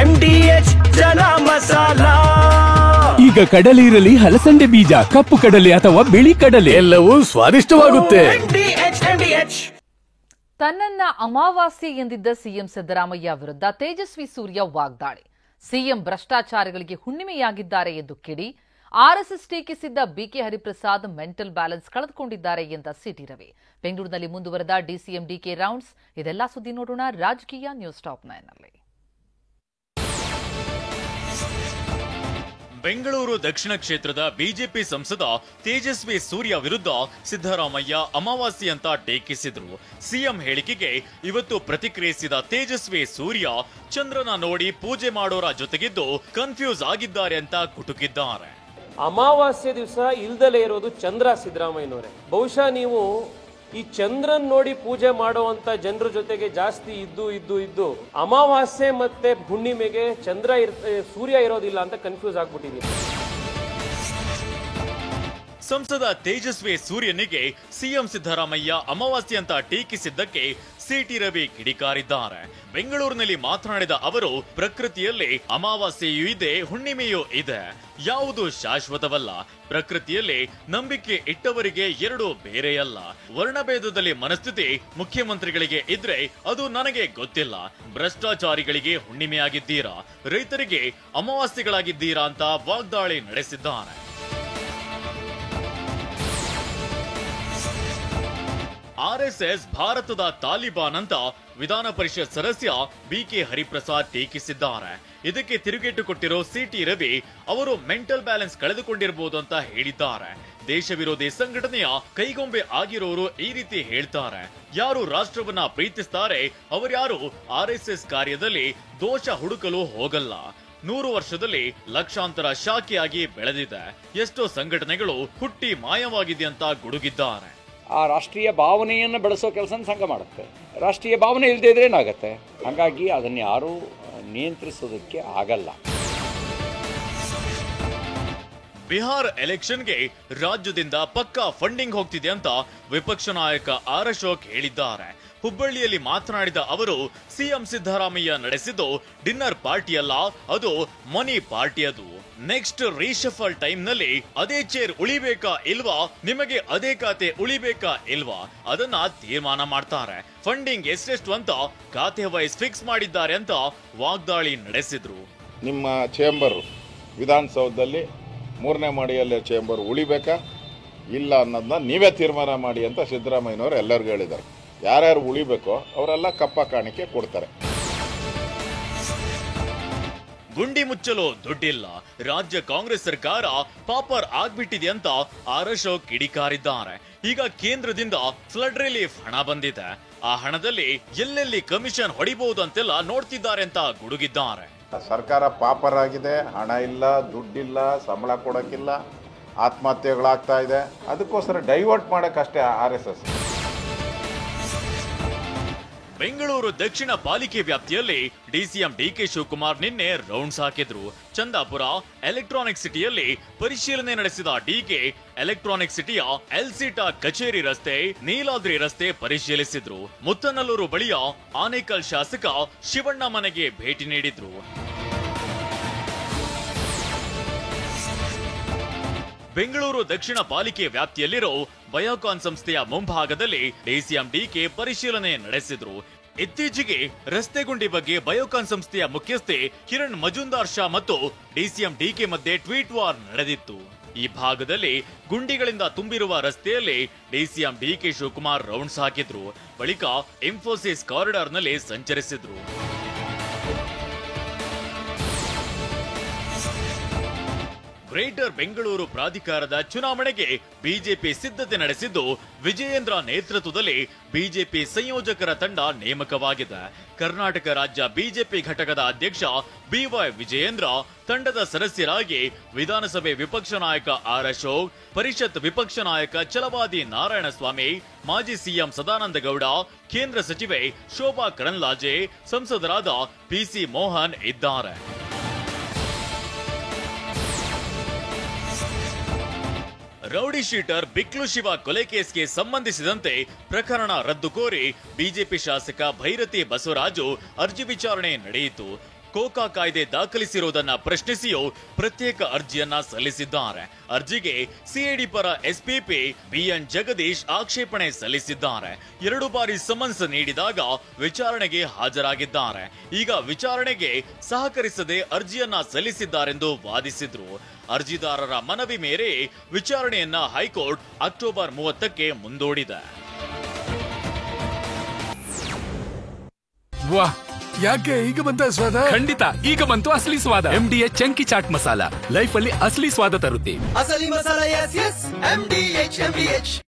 MDH ಜನ ಮಸಾಲ. ಈಗ ಕಡಲೆ ಇರಲಿ, ಹಲಸಂಡೆ ಬೀಜ, ಕಪ್ಪು ಕಡಲೆ ಅಥವಾ ಬಿಳಿ ಕಡಲೆ, ಎಲ್ಲವೂ ಸ್ವಾದಿಷ್ಟವಾಗುತ್ತೆ. ತನ್ನನ್ನ ಅಮಾವಾಸ್ಯೆ ಎಂದಿದ್ದ ಸಿಎಂ ಸಿದ್ದರಾಮಯ್ಯ ವಿರುದ್ಧ ತೇಜಸ್ವಿ ಸೂರ್ಯ ವಾಗ್ದಾಳಿ. ಸಿಎಂ ಭ್ರಷ್ಟಾಚಾರಿಗಳಿಗೆ ಹುಣ್ಣಿಮೆಯಾಗಿದ್ದಾರೆ ಎಂದು ಕಿಡಿ. ಆರ್ಎಸ್ಎಸ್ ಟೀಕಿಸಿದ್ದ ಬಿಕೆ ಹರಿಪ್ರಸಾದ್ ಮೆಂಟಲ್ ಬ್ಯಾಲೆನ್ಸ್ ಕಳೆದುಕೊಂಡಿದ್ದಾರೆ ಎಂದ ಸಿಟಿ ರವಿ. ಬೆಂಗಳೂರಿನಲ್ಲಿ ಮುಂದುವರೆದ ಡಿಸಿಎಂ ಡಿಕೆ ರೌಂಡ್ಸ್. ಇದೆಲ್ಲ ಸುದ್ದಿ ನೋಡೋಣ ರಾಜಕೀಯ ನ್ಯೂಸ್ ಟಾಪ್ 9ನಲ್ಲಿ. ಬೆಂಗಳೂರು ದಕ್ಷಿಣ ಕ್ಷೇತ್ರದ ಬಿಜೆಪಿ ಸಂಸದ ತೇಜಸ್ವಿ ಸೂರ್ಯ ವಿರುದ್ಧ ಸಿದ್ದರಾಮಯ್ಯ ಅಮಾವಾಸ್ಯೆ ಅಂತ ಟೀಕಿಸಿದ್ರು. ಸಿಎಂ ಹೇಳಿಕೆಗೆ ಇವತ್ತು ಪ್ರತಿಕ್ರಿಯಿಸಿದ ತೇಜಸ್ವಿ ಸೂರ್ಯ ಚಂದ್ರನ ನೋಡಿ ಪೂಜೆ ಮಾಡೋರ ಜೊತೆಗಿದ್ದು ಕನ್ಫ್ಯೂಸ್ ಆಗಿದ್ದಾರೆ ಅಂತ ಕುಟುಕಿದ್ದಾರೆ. ಅಮಾವಾಸ್ಯೆ ದಿವಸ ಇಲ್ದಲೇ ಇರೋದು ಚಂದ್ರ ಸಿದ್ದರಾಮಯ್ಯನವರೇ. ಬಹುಶಃ ನೀವು ಈ ಚಂದ್ರನ್ ನೋಡಿ ಪೂಜೆ ಮಾಡುವಂತ ಜನರ ಜೊತೆಗೆ ಜಾಸ್ತಿ ಇದ್ದು ಅಮಾವಾಸ್ಯೆ ಮತ್ತೆ ಹುಣ್ಣಿಮೆಗೆ ಸೂರ್ಯ ಇರೋದಿಲ್ಲ ಅಂತ ಕನ್ಫ್ಯೂಸ್ ಆಗ್ಬಿಟ್ಟಿದ್ದೀರಿ. ಸಂಸದ ತೇಜಸ್ವಿ ಸೂರ್ಯನಿಗೆ ಸಿಎಂ ಸಿದ್ದರಾಮಯ್ಯ ಅಮಾವಾಸ್ಯೆ ಅಂತ ಟೀಕಿಸಿದ್ದಕ್ಕೆ ಸಿಟಿ ರವಿ ಕಿಡಿಕಾರಿದ್ದಾರೆ. ಬೆಂಗಳೂರಿನಲ್ಲಿ ಮಾತನಾಡಿದ ಅವರು, ಪ್ರಕೃತಿಯಲ್ಲಿ ಅಮಾವಾಸ್ಯೆಯೂ ಇದೆ, ಹುಣ್ಣಿಮೆಯೂ ಇದೆ. ಯಾವುದು ಶಾಶ್ವತವಲ್ಲ. ಪ್ರಕೃತಿಯಲ್ಲಿ ನಂಬಿಕೆ ಇಟ್ಟವರಿಗೆ ಎರಡು ಬೇರೆಯಲ್ಲ. ವರ್ಣಭೇದದಲ್ಲಿ ಮನಸ್ಥಿತಿ ಮುಖ್ಯಮಂತ್ರಿಗಳಿಗೆ ಇದ್ರೆ ಅದು ನನಗೆ ಗೊತ್ತಿಲ್ಲ. ಭ್ರಷ್ಟಾಚಾರಿಗಳಿಗೆ ಹುಣ್ಣಿಮೆಯಾಗಿದ್ದೀರಾ, ರೈತರಿಗೆ ಅಮಾವಾಸ್ಯೆಗಳಾಗಿದ್ದೀರಾ ಅಂತ ವಾಗ್ದಾಳಿ ನಡೆಸಿದ್ದಾರೆ. ಆರ್ಎಸ್ಎಸ್ ಭಾರತದ ತಾಲಿಬಾನ್ ಅಂತ ವಿಧಾನ ಪರಿಷತ್ ಸದಸ್ಯ ಬಿಕೆ ಹರಿಪ್ರಸಾದ್ ಟೀಕಿಸಿದ್ದಾರೆ. ಇದಕ್ಕೆ ತಿರುಗೇಟು ಕೊಟ್ಟಿರೋ ಸಿಟಿ ರವಿ ಅವರು ಮೆಂಟಲ್ ಬ್ಯಾಲೆನ್ಸ್ ಕಳೆದುಕೊಂಡಿರಬಹುದು ಅಂತ ಹೇಳಿದ್ದಾರೆ. ದೇಶ ವಿರೋಧಿ ಸಂಘಟನೆಯ ಕೈಗೊಂಬೆ ಆಗಿರೋರು ಈ ರೀತಿ ಹೇಳ್ತಾರೆ. ಯಾರು ರಾಷ್ಟ್ರವನ್ನ ಪ್ರೀತಿಸ್ತಾರೆ ಅವರ್ಯಾರು ಆರ್ಎಸ್ಎಸ್ ಕಾರ್ಯದಲ್ಲಿ ದೋಷ ಹುಡುಕಲು ಹೋಗಲ್ಲ. 100 ವರ್ಷದಲ್ಲಿ ಲಕ್ಷಾಂತರ ಶಾಖೆಯಾಗಿ ಬೆಳೆದಿದೆ. ಎಷ್ಟೋ ಸಂಘಟನೆಗಳು ಹುಟ್ಟಿ ಮಾಯವಾಗಿದೆ ಅಂತ ಗುಡುಗಿದ್ದಾರೆ. ಆ ರಾಷ್ಟ್ರೀಯ ಭಾವನೆಯನ್ನು ಬೆಳೆಸೋ ಕೆಲಸ ಸಂಘ ಮಾಡುತ್ತೆ. ರಾಷ್ಟ್ರೀಯ ಭಾವನೆ ಇಲ್ಲದೆ ಇದ್ರೆ ಏನಾಗುತ್ತೆ? ಹಾಗಾಗಿ ಅದನ್ನು ಯಾರೂ ನಿಯಂತ್ರಿಸೋದಕ್ಕೆ ಆಗಲ್ಲ. ಬಿಹಾರ್ ಎಲೆಕ್ಷನ್ಗೆ ರಾಜ್ಯದಿಂದ ಪಕ್ಕಾ ಫಂಡಿಂಗ್ ಹೋಗ್ತಿದೆ ಅಂತ ವಿಪಕ್ಷ ನಾಯಕ ಆರ್ ಅಶೋಕ್ ಹೇಳಿದ್ದಾರೆ. ಹುಬ್ಬಳ್ಳಿಯಲ್ಲಿ ಮಾತನಾಡಿದ ಅವರು, ಸಿಎಂ ಸಿದ್ದರಾಮಯ್ಯ ನಡೆಸಿದ್ದು ಡಿನ್ನರ್ ಪಾರ್ಟಿ ಅಲ್ಲ, ಅದು ಮನಿ ಪಾರ್ಟಿ. ಅದು ನೆಕ್ಸ್ಟ್ ರೀಶಫಲ್ ಟೈಮ್ ನಲ್ಲಿ ಅದೇ ಚೇರ್ ಉಳಿಬೇಕಾ ಇಲ್ವಾ, ನಿಮಗೆ ಅದೇ ಖಾತೆ ಉಳಿಬೇಕಾ ಇಲ್ವಾ ಅದನ್ನ ತೀರ್ಮಾನ ಮಾಡ್ತಾರೆ. ಫಂಡಿಂಗ್ ಎಷ್ಟೆಷ್ಟು ಅಂತ ಖಾತೆ ವೈಸ್ ಫಿಕ್ಸ್ ಮಾಡಿದ್ದಾರೆ ಅಂತ ವಾಗ್ದಾಳಿ ನಡೆಸಿದ್ರು. ನಿಮ್ಮ ಚೇಂಬರ್ ವಿಧಾನಸೌಧದಲ್ಲಿ 3ನೇ ಮಹಡಿಯಲ್ಲಿ ಚೇಂಬರ್ ಉಳಿಬೇಕಾ ಇಲ್ಲ ಅನ್ನೋದನ್ನ ನೀವೇ ತೀರ್ಮಾನ ಮಾಡಿ ಅಂತ ಸಿದ್ದರಾಮಯ್ಯನವರು ಎಲ್ಲರಿಗೂ ಹೇಳಿದ್ದಾರೆ. ಯಾರ್ಯಾರು ಉಳಿಬೇಕೋ ಅವರೆಲ್ಲ ಕಪ್ಪ ಕಾಣಿಕೆ ಕೊಡ್ತಾರೆ. ಗುಂಡಿ ಮುಚ್ಚಲು ದುಡ್ಡಿಲ್ಲ, ರಾಜ್ಯ ಕಾಂಗ್ರೆಸ್ ಸರ್ಕಾರ ಪಾಪರ್ ಆಗ್ಬಿಟ್ಟಿದೆ ಅಂತ ಆರ್ ಅಶೋಕ್ ಕಿಡಿಕಾರಿದ್ದಾರೆ. ಈಗ ಕೇಂದ್ರದಿಂದ ಫ್ಲಡ್ ರಿಲೀಫ್ ಹಣ ಬಂದಿದೆ. ಆ ಹಣದಲ್ಲಿ ಎಲ್ಲೆಲ್ಲಿ ಕಮಿಷನ್ ಹೊಡಿಬಹುದು ಅಂತೆಲ್ಲ ನೋಡ್ತಿದ್ದಾರೆ ಅಂತ ಗುಡುಗಿದ್ದಾರೆ. ಸರ್ಕಾರ ಪಾಪರ್ ಆಗಿದೆ, ಹಣ ಇಲ್ಲ, ದುಡ್ಡಿಲ್ಲ, ಸಂಬಳ ಕೊಡೋಕ್ಕಿಲ್ಲ, ಆತ್ಮಹತ್ಯೆಗಳಾಗ್ತಾ ಇದೆ. ಅದಕ್ಕೋಸ್ಕರ ಡೈವರ್ಟ್ ಮಾಡೋಕ್ಕಷ್ಟೇ RSS. ಬೆಂಗಳೂರು ದಕ್ಷಿಣ ಪಾಲಿಕೆ ವ್ಯಾಪ್ತಿಯಲ್ಲಿ ಡಿಸಿಎಂ ಡಿಕೆ ಶಿವಕುಮಾರ್ ನಿನ್ನೆ ರೌಂಡ್ಸ್ ಹಾಕಿದ್ರು. ಚಂದಾಪುರ ಎಲೆಕ್ಟ್ರಾನಿಕ್ ಸಿಟಿಯಲ್ಲಿ ಪರಿಶೀಲನೆ ನಡೆಸಿದ ಡಿಕೆ ಎಲೆಕ್ಟ್ರಾನಿಕ್ ಸಿಟಿಯ ಎಲ್ಸಿಟಾ ಕಚೇರಿ ರಸ್ತೆ, ನೀಲಾದ್ರಿ ರಸ್ತೆ ಪರಿಶೀಲಿಸಿದ್ರು. ಮುತ್ತನಲ್ಲೂರು ಬಳಿಯ ಆನೇಕಲ್ ಶಾಸಕ ಶಿವಣ್ಣ ಮನೆಗೆ ಭೇಟಿ ನೀಡಿದ್ರು. ಬೆಂಗಳೂರು ದಕ್ಷಿಣ ಪಾಲಿಕೆ ವ್ಯಾಪ್ತಿಯಲ್ಲಿರೋ ಬಯೋಕಾನ್ ಸಂಸ್ಥೆಯ ಮುಂಭಾಗದಲ್ಲಿ ಡಿಸಿಎಂ ಡಿಕೆ ಪರಿಶೀಲನೆ ನಡೆಸಿದ್ರು. ಇತ್ತೀಚೆಗೆ ರಸ್ತೆ ಗುಂಡಿ ಬಗ್ಗೆ ಬಯೋಕಾನ್ ಸಂಸ್ಥೆಯ ಮುಖ್ಯಸ್ಥೆ ಕಿರಣ್ ಮಜುಂದಾರ್ ಶಾ ಮತ್ತು ಡಿಸಿಎಂ ಡಿಕೆ ಮಧ್ಯೆ ಟ್ವೀಟ್ ವಾರ್ ನಡೆದಿತ್ತು. ಈ ಭಾಗದಲ್ಲಿ ಗುಂಡಿಗಳಿಂದ ತುಂಬಿರುವ ರಸ್ತೆಯಲ್ಲಿ ಡಿಸಿಎಂ ಡಿಕೆ ಶಿವಕುಮಾರ್ ರೌಂಡ್ಸ್ ಹಾಕಿದ್ರು. ಬಳಿಕ ಇನ್ಫೋಸಿಸ್ ಕಾರಿಡಾರ್ ನಲ್ಲಿ ಸಂಚರಿಸಿದ್ರು. ಗ್ರೇಟರ್ ಬೆಂಗಳೂರು ಪ್ರಾಧಿಕಾರದ ಚುನಾವಣೆಗೆ ಬಿಜೆಪಿ ಸಿದ್ಧತೆ ನಡೆಸಿದ್ದು, ವಿಜಯೇಂದ್ರ ನೇತೃತ್ವದಲ್ಲಿ ಬಿಜೆಪಿ ಸಂಯೋಜಕರ ತಂಡ ನೇಮಕವಾಗಿದೆ. ಕರ್ನಾಟಕ ರಾಜ್ಯ ಬಿಜೆಪಿ ಘಟಕದ ಅಧ್ಯಕ್ಷ ಬಿವೈ ವಿಜಯೇಂದ್ರ, ತಂಡದ ಸದಸ್ಯರಾಗಿ ವಿಧಾನಸಭೆ ವಿಪಕ್ಷ ನಾಯಕ ಆರ್ ಅಶೋಕ್, ಪರಿಷತ್ ವಿಪಕ್ಷ ನಾಯಕ ಛಲವಾದಿ ನಾರಾಯಣಸ್ವಾಮಿ, ಮಾಜಿ ಸಿಎಂ ಸದಾನಂದ ಗೌಡ, ಕೇಂದ್ರ ಸಚಿವೆ ಶೋಭಾ ಕರಂದ್ಲಾಜೆ, ಸಂಸದರಾದ ಪಿಸಿ ಮೋಹನ್ ಇದ್ದಾರೆ. ರೌಡಿ ಶೀಟರ್ ಬಿಕ್ಲು ಶಿವ ಕೊಲೆ ಕೇಸ್ಗೆ ಸಂಬಂಧಿಸಿದಂತೆ ಪ್ರಕರಣ ರದ್ದು ಕೋರಿ ಬಿಜೆಪಿ ಶಾಸಕ ಭೈರತಿ ಬಸವರಾಜು ಅರ್ಜಿ ವಿಚಾರಣೆ ನಡೆಯಿತು. ಕೋಕಾ ಕಾಯ್ದೆ ದಾಖಲಿಸಿರುವುದನ್ನ ಪ್ರಶ್ನಿಸಿಯೂ ಪ್ರತ್ಯೇಕ ಅರ್ಜಿಯನ್ನ ಸಲ್ಲಿಸಿದ್ದಾರೆ. ಅರ್ಜಿಗೆ ಸಿಐಡಿ ಪರ ಎಸ್ಪಿಪಿ ಬಿಎನ್ ಜಗದೀಶ್ ಆಕ್ಷೇಪಣೆ ಸಲ್ಲಿಸಿದ್ದಾರೆ. 2 ಬಾರಿ ಸಮನ್ಸ್ ನೀಡಿದಾಗ ವಿಚಾರಣೆಗೆ ಹಾಜರಾಗಿದ್ದಾರೆ. ಈಗ ವಿಚಾರಣೆಗೆ ಸಹಕರಿಸದೆ ಅರ್ಜಿಯನ್ನ ಸಲ್ಲಿಸಿದ್ದಾರೆಂದು ವಾದಿಸಿದ್ರು. ಅರ್ಜಿದಾರರ ಮನವಿ ಮೇರೆ ವಿಚಾರಣೆಯನ್ನ ಹೈಕೋರ್ಟ್ ಅಕ್ಟೋಬರ್ 30ಕ್ಕೆ ಮುಂದೂಡಿದೆ. ವಾಹ್, ಯಾಕೆ ಈಗ ಬಂತ ಸ್ವಾದ? ಖಂಡಿತ ಈಗ ಬಂತು ಅಸಲಿ ಸ್ವಾದ. MDH chunky chaat masala life ಅಲ್ಲಿ ಅಸಲಿ ಸ್ವಾದ ತರುತ್ತೆ. ಅಸಲಿ ಮಸಾಲ, ಎಸ್ ಎಸ್ MDH.